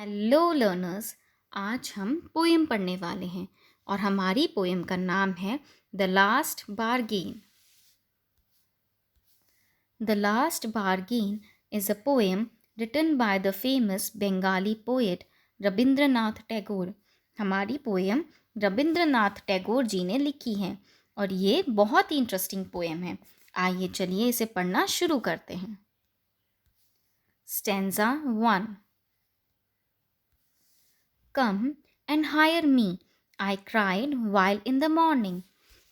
Hello learners. आज हम poem पढ़ने वाले हैं और हमारी पोएम का नाम है the last bargain. The last bargain is a poem written by the famous Bengali poet Rabindranath Tagore. हमारी पोएम रविंद्रनाथ टैगोर जी ने लिखी है और ये बहुत ही इंटरेस्टिंग पोएम है। आइए चलिए इसे पढ़ना शुरू करते हैं। Stanza 1। Come and hire me, I cried while in the morning.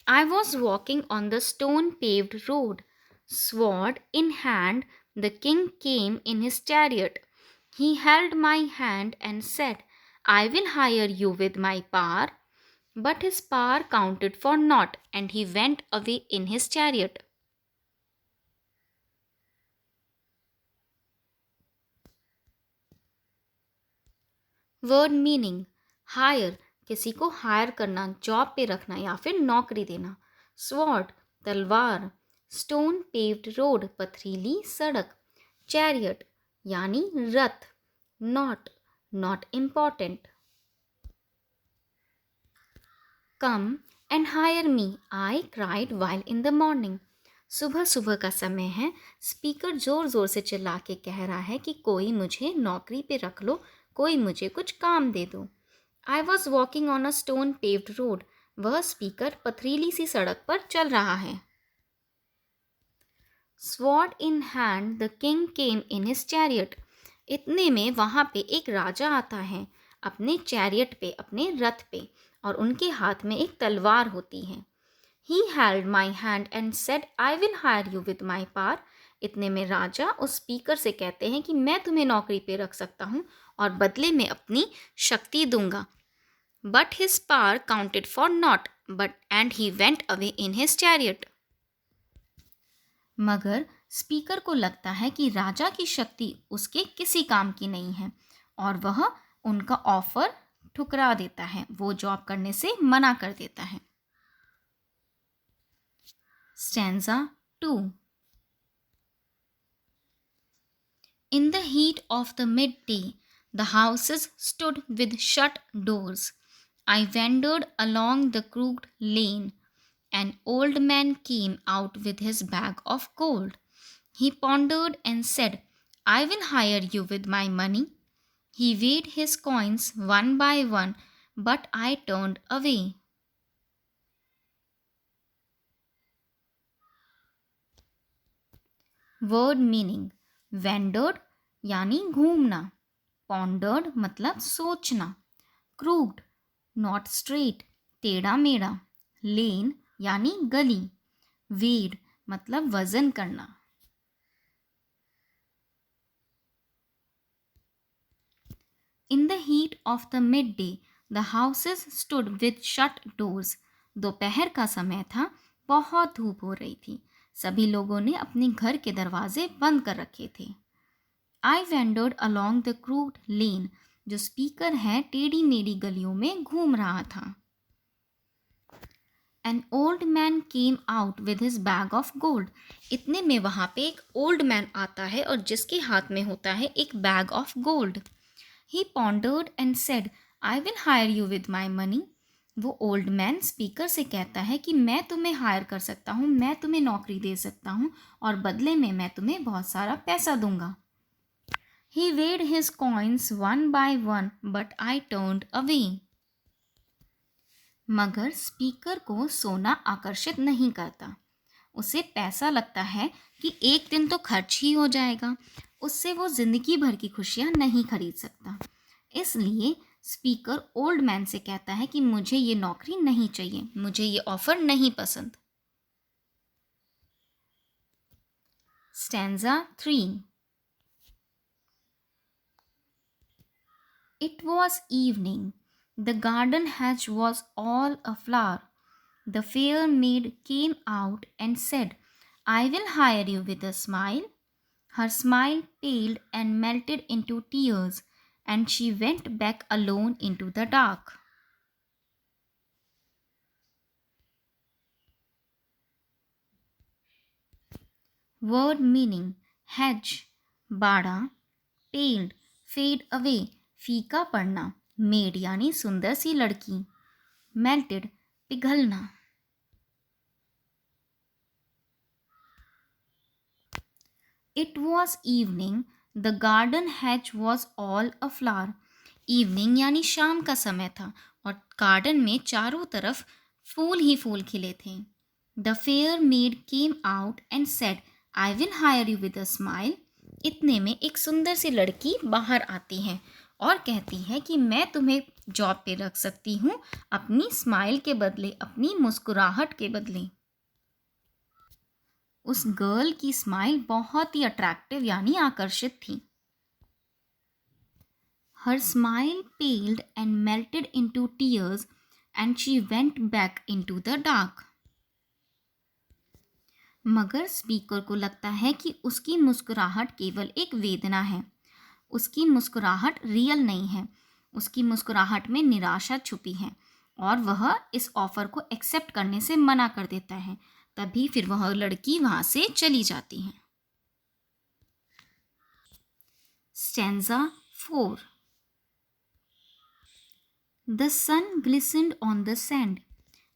I was walking on the stone paved road. Sword in hand, the king came in his chariot. He held my hand and said, I will hire you with my power. But his power counted for naught, and he went away in his chariot. Word meaning. Hire किसी को higher करना, job पे रखना या फिर नौकरी देना। Sword तलवार। स्टोन पेव्ड रोड पथरीली सड़क। चैरियट यानी रथ। Not not important. Come and hire me, I cried while in the morning. सुबह सुबह का समय है। स्पीकर जोर जोर से चिल्ला के कह रहा है कि कोई मुझे नौकरी पे रख लो, कोई मुझे कुछ काम दे दो। I was walking on a stone paved road. वह स्पीकर पथरीली सी सड़क पर चल रहा है। Sword in hand the king came in his chariot. इतने में वहाँ पे एक राजा आता है अपने चैरियट पे, अपने रथ पे, और उनके हाथ में एक तलवार होती है। He held my hand and said, I will hire you with my power. इतने में राजा उस स्पीकर से कहते हैं कि मैं तुम्हें नौकरी पे रख सकता हूँ और बदले में अपनी शक्ति दूंगा। But his power counted for naught, and he went away in his chariot. मगर स्पीकर को लगता है कि राजा की शक्ति उसके किसी काम की नहीं है और वह उनका ऑफर ठुकरा देता है, वो जॉब करने से मना कर देता है। Stanza 2. In the heat of the midday, the houses stood with shut doors. I wandered along the crooked lane. An old man came out with his bag of gold. He pondered and said, I will hire you with my money. He weighed his coins one by one, but I turned away. Word meaning. Wondered यानी घूमना। Pondered मतलब सोचना। Crooked not straight, टेढ़ा मेढ़ा। लेन यानी गली। वेड मतलब वजन करना। In the heat of the mid day the houses stood with shut doors. दोपहर का समय था, बहुत धूप हो रही थी, सभी लोगों ने अपने घर के दरवाजे बंद कर रखे थे। आई वेंडर्ड अलॉन्ग द क्रूड लेन, जो स्पीकर है टेढ़ी मेढ़ी गलियों में घूम रहा था। An old man came out with his bag of gold. इतने में वहाँ पे एक ओल्ड मैन आता है और जिसके हाथ में होता है एक bag of gold. He pondered and said, I will hire you with my money. वो ओल्ड मैन स्पीकर से कहता है कि मैं तुम्हें हायर कर सकता हूँ, मैं तुम्हें नौकरी दे सकता हूँ और बदले में मैं तुम्हें बहुत सारा पैसा दूंगा। He weighed his coins one by one, but I turned away. मगर स्पीकर को सोना आकर्षित नहीं करता। उसे पैसा लगता है कि एक दिन तो खर्च ही हो जाएगा, उससे वो जिंदगी भर की खुशियाँ नहीं खरीद सकता। इसलिए स्पीकर ओल्ड मैन से कहता है कि मुझे ये नौकरी नहीं चाहिए, मुझे ये ऑफर नहीं पसंद। Stanza 3. It was evening. The garden hedge was all aflower. The fair maid came out and said, I will hire you with a smile. Her smile paled and melted into tears, and she went back alone into the dark. Word meaning: hedge, bada, paled, fade away, फीका पड़ना, made यानी सुंदर सी लड़की, melted पिघलना। It was evening, the garden hedge was all aflower. Evening यानी शाम का समय था और गार्डन में चारों तरफ फूल ही फूल खिले थे। The fair maid came out and said, I will hire you with a smile. इतने में एक सुंदर सी लड़की बाहर आती है और कहती है कि मैं तुम्हें जॉब पे रख सकती हूँ अपनी स्माइल के बदले, अपनी मुस्कुराहट के बदले। उस गर्ल की स्माइल बहुत ही अट्रैक्टिव यानी आकर्षित थी। Her smile paled and melted into tears and she went back into the dark. मगर स्पीकर को लगता है कि उसकी मुस्कुराहट केवल एक वेदना है। उसकी मुस्कुराहट रियल नहीं है। उसकी मुस्कुराहट में निराशा छुपी है और वह इस ऑफर को एक्सेप्ट करने से मना कर देता है। तभी फिर वह लड़की वहां से चली जाती है। Stanza 4। The sun glistened on the sand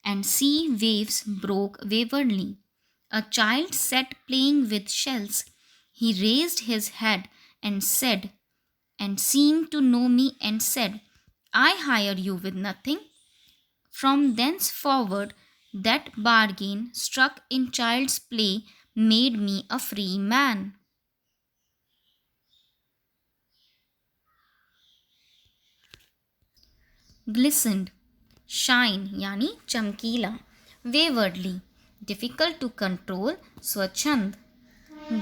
and sea waves broke waywardly. A child sat playing with shells. He raised his head and said, and seemed to know me and said, I hire you with nothing. From thenceforward, that bargain struck in child's play made me a free man. Glistened, shine यानी चमकीला, waywardly, difficult to control, स्वच्छंद,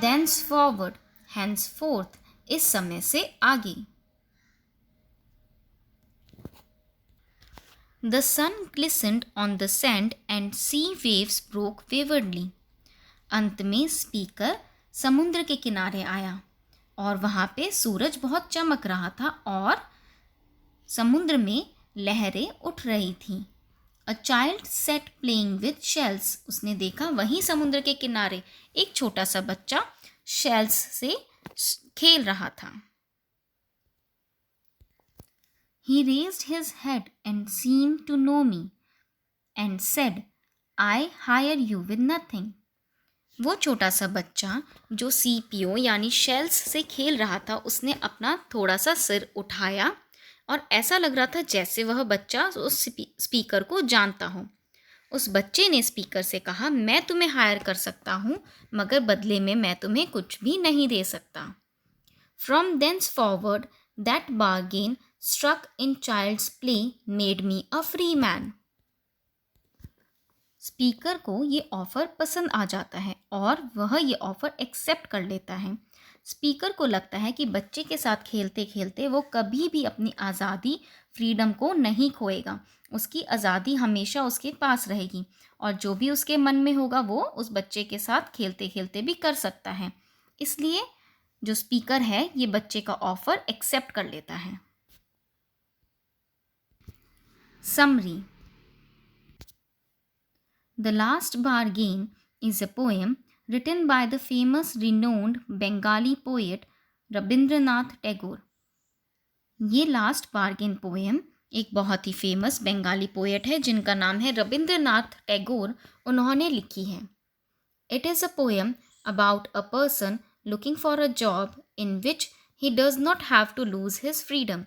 thenceforward, henceforth, इस समय से आगे। The sun glistened on the sand and sea waves broke waywardly. अंत में speaker समुद्र के किनारे आया और वहाँ पे सूरज बहुत चमक रहा था और समुद्र में लहरें उठ रही थीं। A child sat playing with shells. उसने देखा वहीं समुद्र के किनारे एक छोटा सा बच्चा शेल्स से खेल रहा था। He raised his head and seemed to know me and said, I hire you with nothing. वो छोटा सा बच्चा जो सीपीओ यानी शेल्स से खेल रहा था, उसने अपना थोड़ा सा सिर उठाया और ऐसा लग रहा था जैसे वह बच्चा उस स्पीकर को जानता हो। उस बच्चे ने स्पीकर से कहा, मैं तुम्हें हायर कर सकता हूँ मगर बदले में मैं तुम्हें कुछ भी नहीं दे सकता। From thenceforward, that bargain struck in child's play made me a free man. Speaker को ये ऑफ़र पसंद आ जाता है और वह ये ऑफ़र एक्सेप्ट कर लेता है। स्पीकर को लगता है कि बच्चे के साथ खेलते खेलते वो कभी भी अपनी आज़ादी, फ्रीडम को नहीं खोएगा। उसकी आज़ादी हमेशा उसके पास रहेगी और जो भी उसके मन में होगा वो उस बच्चे के साथ खेलते खेलते भी कर सकता है। इसलिए जो स्पीकर है ये बच्चे का ऑफ़र एक्सेप्ट कर लेता है। Summary. The Last Bargain is a poem written by the famous renowned Bengali poet Rabindranath Tagore. ये लास्ट बार्गेन पोएम एक बहुत ही फेमस बंगाली पोएट है जिनका नाम है रविंद्रनाथ टैगोर, उन्होंने लिखी है। It is a poem about a person looking for a job in which he does not have to lose his freedom.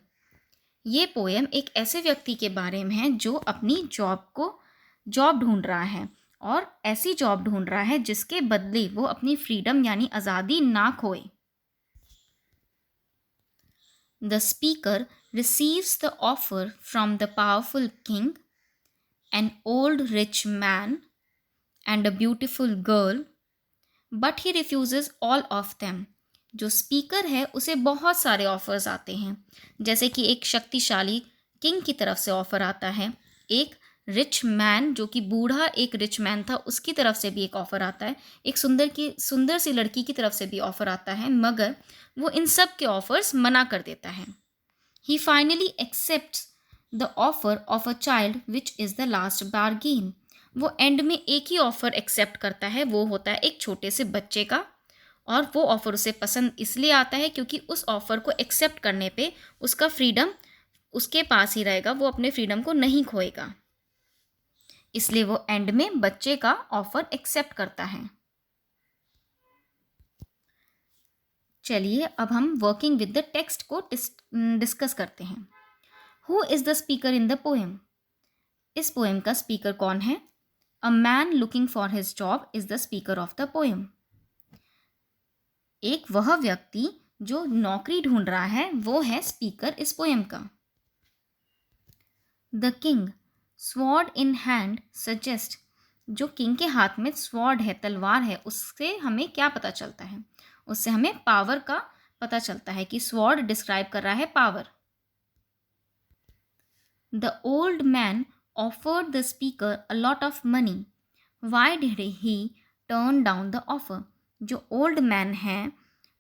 ये पोएम एक ऐसे व्यक्ति के बारे में है जो अपनी जॉब ढूंढ रहा है और ऐसी जॉब ढूंढ रहा है जिसके बदले वो अपनी फ्रीडम यानी आज़ादी ना खोए। The speaker receives the offer from the powerful king, an old rich man, and a beautiful girl, but he refuses all of them. जो स्पीकर है उसे बहुत सारे ऑफर्स आते हैं, जैसे कि एक शक्तिशाली किंग की तरफ से ऑफर आता है, एक रिच मैन जो कि बूढ़ा एक रिच मैन था उसकी तरफ से भी एक ऑफ़र आता है, एक सुंदर सी लड़की की तरफ से भी ऑफ़र आता है, मगर वो इन सब के ऑफ़र्स मना कर देता है। He finally accepts the offer of a child which is the last bargain. वो एंड में एक ही ऑफ़र एक्सेप्ट करता है, वो होता है एक छोटे से बच्चे का और वो ऑफ़र उसे पसंद इसलिए आता है क्योंकि उस ऑफ़र को एक्सेप्ट करने पे उसका फ्रीडम उसके पास ही रहेगा, वो अपने फ्रीडम को नहीं खोएगा। इसलिए वो एंड में बच्चे का ऑफ़र एक्सेप्ट करता है। चलिए अब हम वर्किंग विद द टेक्स्ट को डिस्कस करते हैं। Who is the speaker in the poem? इस पोएम का स्पीकर कौन है? A man looking for his job is the speaker of the poem. एक वह व्यक्ति जो नौकरी ढूंढ रहा है वो है स्पीकर इस पोएम का। The king sword in hand suggest, जो किंग के हाथ में स्वॉर्ड है, तलवार है, उससे हमें क्या पता चलता है? उससे हमें पावर का पता चलता है कि स्वॉर्ड डिस्क्राइब कर रहा है power. The old man offered the speaker a lot of money, why did he turn down the offer? जो ओल्ड मैन है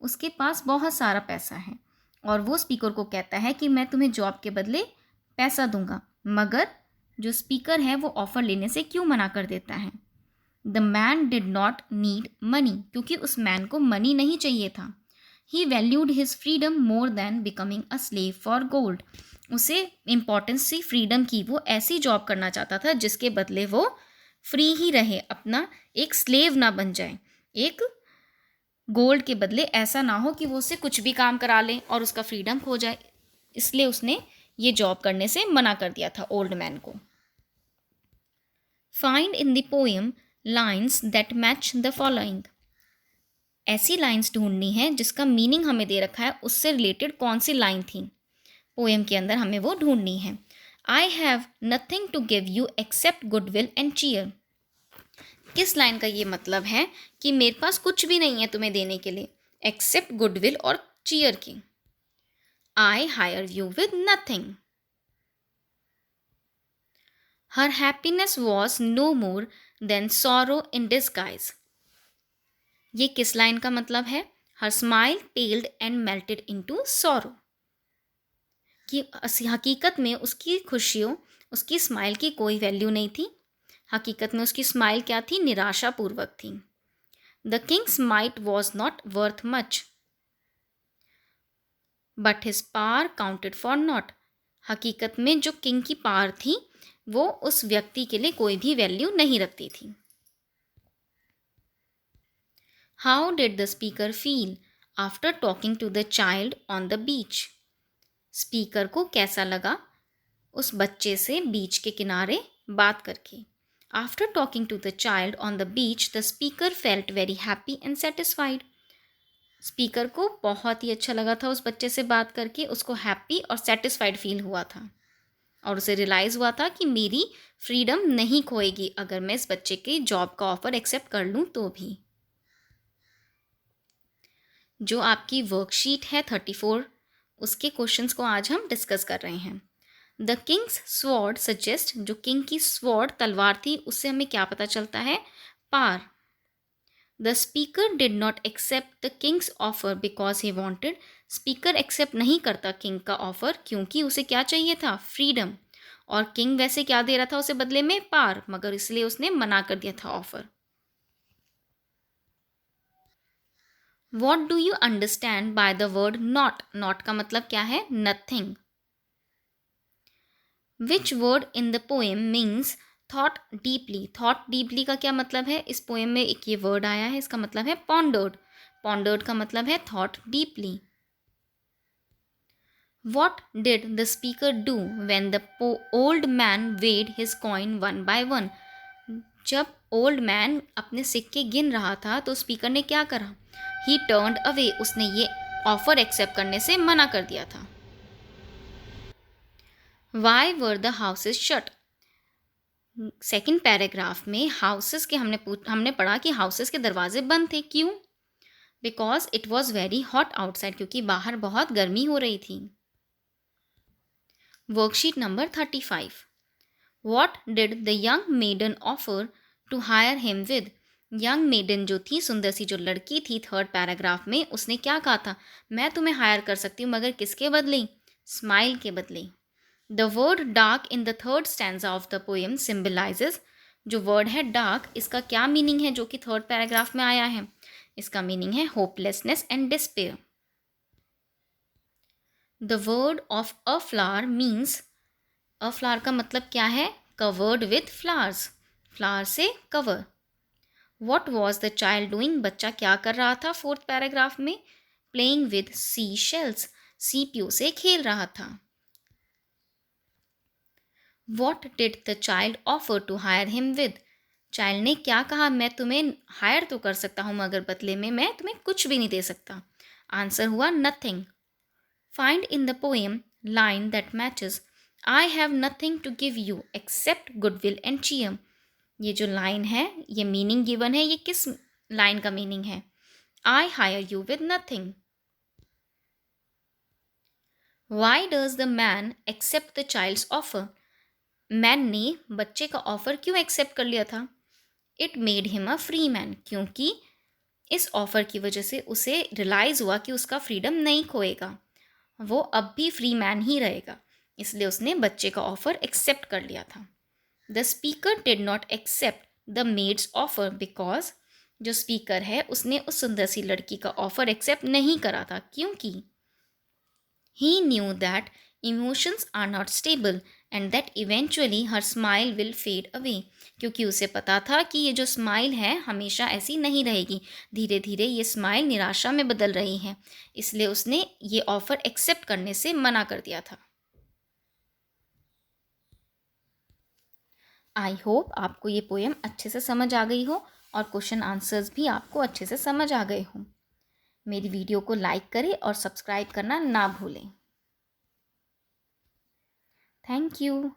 उसके पास बहुत सारा पैसा है और वो स्पीकर को कहता है कि मैं तुम्हें जॉब के बदले पैसा दूंगा, मगर जो स्पीकर है वो ऑफर लेने से क्यों मना कर देता है? The man did not need money, क्योंकि उस मैन को मनी नहीं चाहिए था। He valued his freedom more than becoming a slave for gold, उसे इम्पोर्टेंस थी फ्रीडम की, वो ऐसी जॉब करना चाहता था जिसके बदले वो फ्री ही रहे, अपना एक स्लेव ना बन जाए, एक गोल्ड के बदले ऐसा ना हो कि वो उससे कुछ भी काम करा ले और उसका फ्रीडम खो जाए। इसलिए उसने ये जॉब करने से मना कर दिया था ओल्ड मैन को। Find in the poem lines that match the following, ऐसी लाइन्स ढूंढनी है जिसका मीनिंग हमें दे रखा है, उससे रिलेटेड कौन सी लाइन थी पोएम के अंदर, हमें वो ढूंढनी है। I have nothing to give you except goodwill and cheer, किस लाइन का ये मतलब है कि मेरे पास कुछ भी नहीं है तुम्हें देने के लिए एक्सेप्ट गुडविल और चीयर की। I hire you with nothing. Her happiness was no more than sorrow in disguise, ये किस लाइन का मतलब है? Her smile paled and melted into sorrow, कि हकीकत में उसकी खुशियों, उसकी स्माइल की कोई वैल्यू नहीं थी, हकीकत में उसकी स्माइल क्या थी? निराशापूर्वक थी। The Kings might was not worth much but his power counted for not, हकीकत में जो किंग की पावर थी वो उस व्यक्ति के लिए कोई भी वैल्यू नहीं रखती थी। How did the speaker feel after talking to the child on the beach, speaker को कैसा लगा उस बच्चे से बीच के किनारे बात करके? After talking to the child on the beach the speaker felt very happy and satisfied, speaker को बहुत ही अच्छा लगा था उस बच्चे से बात करके, उसको हैप्पी और सेटिस्फाइड फील हुआ था और उसे रियलाइज़ हुआ था कि मेरी फ्रीडम नहीं खोएगी अगर मैं इस बच्चे की जॉब का ऑफ़र एक्सेप्ट कर लूँ तो भी। जो आपकी वर्कशीट है 34, उसके क्वेश्चंस को आज हम डिस्कस कर रहे हैं। द किंग्स स्वॉर्ड सजेस्ट, जो किंग की स्वॉर्ड तलवार थी उससे हमें क्या पता चलता है? पार। The speaker did not accept the king's offer because he wanted, speaker accept नहीं करता किंग का ऑफर क्योंकि उसे क्या चाहिए था? फ्रीडम, और किंग वैसे क्या दे रहा था उसे बदले में? पार, मगर इसलिए उसने मना कर दिया था offer. What do you understand by the word not, not का मतलब क्या है? Nothing. Which word in the poem means thought deeply, thought deeply का क्या मतलब है? इस पोएम में एक ये वर्ड आया है, इसका मतलब है पॉन्डर्ड, पॉन्डर्ड का मतलब है thought deeply. What did the speaker do when the old man weighed his coin one by one, जब ओल्ड मैन अपने सिक्के गिन रहा था तो स्पीकर ने क्या करा? ही टर्न्ड अवे, उसने ये ऑफर एक्सेप्ट करने से मना कर दिया था। Why were the houses shut, second paragraph में हाउसेस के हमने पढ़ा कि हाउसेस के दरवाजे बंद थे, क्यों? Because it was very hot outside, क्योंकि बाहर बहुत गर्मी हो रही थी। Worksheet number 35, what did the young maiden offer to hire him with, young maiden जो थी, सुंदर सी जो लड़की थी, थर्ड पैराग्राफ में उसने क्या कहा था? मैं तुम्हें हायर कर सकती हूँ, मगर किसके बदले? स्माइल के बदले। The word dark in the third stanza of the poem symbolises, जो वर्ड है डार्क, इसका क्या मीनिंग है जो कि थर्ड पैराग्राफ में आया है? इसका मीनिंग है hopelessness and despair. The word of a flower means, a flower का मतलब क्या है? कवर्ड विथ फ्लावर्स, फ्लावर से कवर। What was the child doing, बच्चा क्या कर रहा था? फोर्थ पैराग्राफ में प्लेइंग विद सी शेल्स, सीपियों से खेल रहा था। What did the child offer to hire him with, child ने क्या कहा? मैं तुम्हें हायर तो कर सकता हूँ मगर बदले में मैं तुम्हें कुछ भी नहीं दे सकता। आंसर हुआ nothing. Find in the poem line that matches, I have nothing to give you except goodwill and cheer. ये जो लाइन है, ये मीनिंग गिवन है, ये किस लाइन का मीनिंग है? I hire you with nothing. Why does the man accept the child's offer, man ने बच्चे का ऑफर क्यों एक्सेप्ट कर लिया था? It made him a free man, क्योंकि इस ऑफर की वजह से उसे रियलाइज़ हुआ कि उसका फ्रीडम नहीं खोएगा, वो अब भी फ्री मैन ही रहेगा, इसलिए उसने बच्चे का ऑफर एक्सेप्ट कर लिया था। The speaker did not accept the maid's offer because, जो स्पीकर है उसने उस सुंदर सी लड़की का ऑफर एक्सेप्ट नहीं करा था क्योंकि he knew that emotions are not stable and that eventually her smile will fade away, क्योंकि उसे पता था कि ये जो स्माइल है हमेशा ऐसी नहीं रहेगी, धीरे धीरे ये स्माइल निराशा में बदल रही है, इसलिए उसने ये ऑफ़र एक्सेप्ट करने से मना कर दिया था। आई होप आपको ये पोएम अच्छे से समझ आ गई हो और क्वेश्चन आंसर्स भी आपको अच्छे से समझ आ गए हों। मेरी वीडियो को लाइक करें और सब्सक्राइब करना ना भूलें। Thank you.